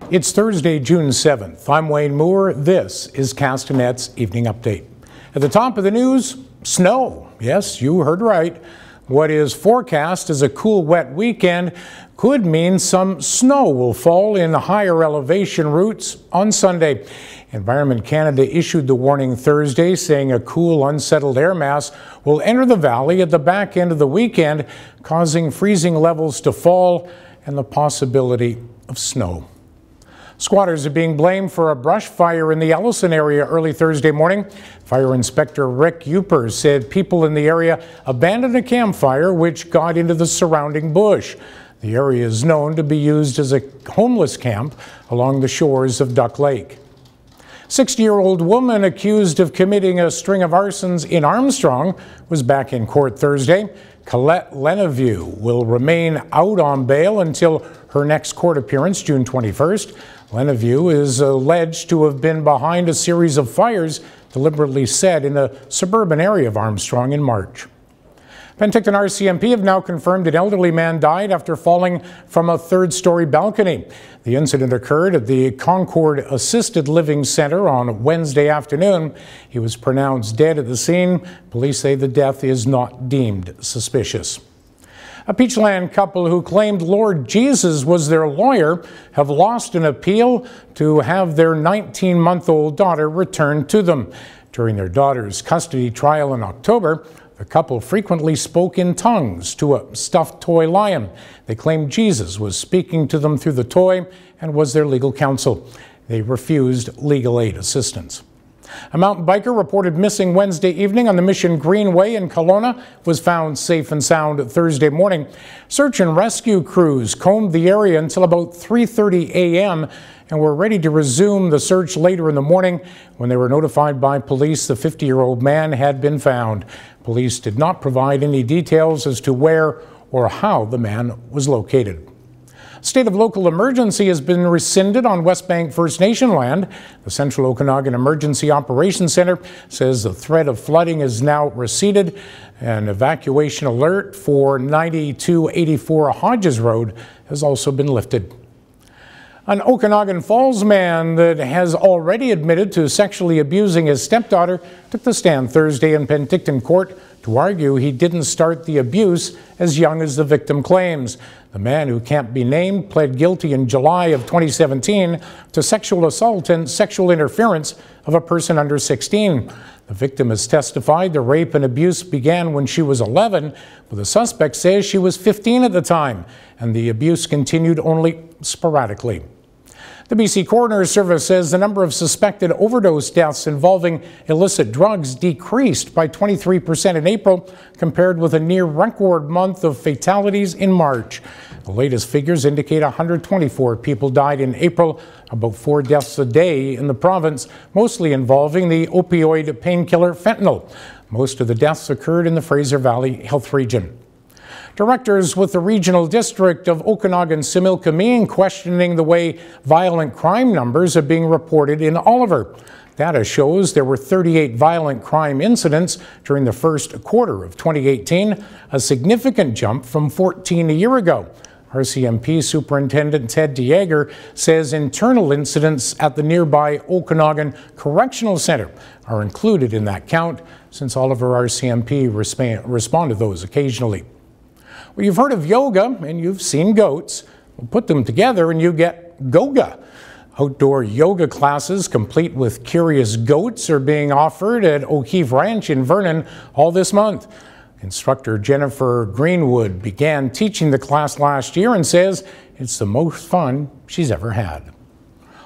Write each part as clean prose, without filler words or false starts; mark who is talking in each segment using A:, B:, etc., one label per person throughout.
A: It's Thursday, June 7th. I'm Wayne Moore. This is Castanet's Evening Update. At the top of the news, snow. Yes, you heard right. What is forecast as a cool, wet weekend could mean some snow will fall in higher elevation routes on Sunday. Environment Canada issued the warning Thursday, saying a cool, unsettled air mass will enter the valley at the back end of the weekend, causing freezing levels to fall and the possibility of snow. Squatters are being blamed for a brush fire in the Ellison area early Thursday morning. Fire Inspector Rick Upers said people in the area abandoned a campfire which got into the surrounding bush. The area is known to be used as a homeless camp along the shores of Duck Lake. 60-year-old woman accused of committing a string of arsons in Armstrong was back in court Thursday. Colette Lenevue will remain out on bail until her next court appearance, June 21st. Lenevue is alleged to have been behind a series of fires deliberately set in a suburban area of Armstrong in March. Penticton RCMP have now confirmed an elderly man died after falling from a third-story balcony. The incident occurred at the Concord Assisted Living Center on Wednesday afternoon. He was pronounced dead at the scene. Police say the death is not deemed suspicious. A Peachland couple who claimed Lord Jesus was their lawyer have lost an appeal to have their 19-month-old daughter returned to them. During their daughter's custody trial in October, the couple frequently spoke in tongues to a stuffed toy lion. They claimed Jesus was speaking to them through the toy and was their legal counsel. They refused legal aid assistance. A mountain biker reported missing Wednesday evening on the Mission Greenway in Kelowna was found safe and sound Thursday morning. Search and rescue crews combed the area until about 3:30 a.m. and were ready to resume the search later in the morning. When they were notified by police, the 50-year-old man had been found. Police did not provide any details as to where or how the man was located. State of local emergency has been rescinded on West Bank First Nation land. The Central Okanagan Emergency Operations Center says the threat of flooding is now receded. An evacuation alert for 9284 Hodges Road has also been lifted. An Okanagan Falls man that has already admitted to sexually abusing his stepdaughter took the stand Thursday in Penticton Court to argue he didn't start the abuse as young as the victim claims. The man, who can't be named, pled guilty in July of 2017 to sexual assault and sexual interference of a person under 16. The victim has testified the rape and abuse began when she was 11, but the suspect says she was 15 at the time, and the abuse continued only sporadically. The BC Coroner's Service says the number of suspected overdose deaths involving illicit drugs decreased by 23% in April, compared with a near-record month of fatalities in March. The latest figures indicate 124 people died in April, about 4 deaths a day in the province, mostly involving the opioid painkiller fentanyl. Most of the deaths occurred in the Fraser Valley Health Region. Directors with the Regional District of Okanagan-Similkameen questioning the way violent crime numbers are being reported in Oliver. Data shows there were 38 violent crime incidents during the first quarter of 2018, a significant jump from 14 a year ago. RCMP Superintendent Ted DeYager says internal incidents at the nearby Okanagan Correctional Centre are included in that count, since Oliver RCMP respond to those occasionally. Well, you've heard of yoga and you've seen goats. We'll put them together and you get Goga. Outdoor yoga classes complete with curious goats are being offered at O'Keefe Ranch in Vernon all this month. Instructor Jennifer Greenwood began teaching the class last year and says it's the most fun she's ever had.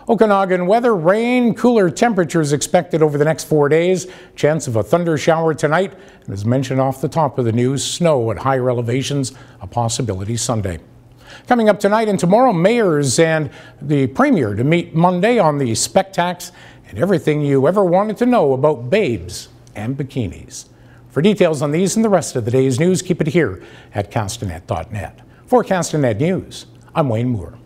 A: Okanagan weather, rain, cooler temperatures expected over the next 4 days. Chance of a thunder shower tonight. And as mentioned off the top of the news, snow at higher elevations, a possibility Sunday. Coming up tonight and tomorrow, mayors and the premier to meet Monday on the Spectacs and everything you ever wanted to know about babes and bikinis. For details on these and the rest of the day's news, keep it here at castanet.net. For Castanet News, I'm Wayne Moore.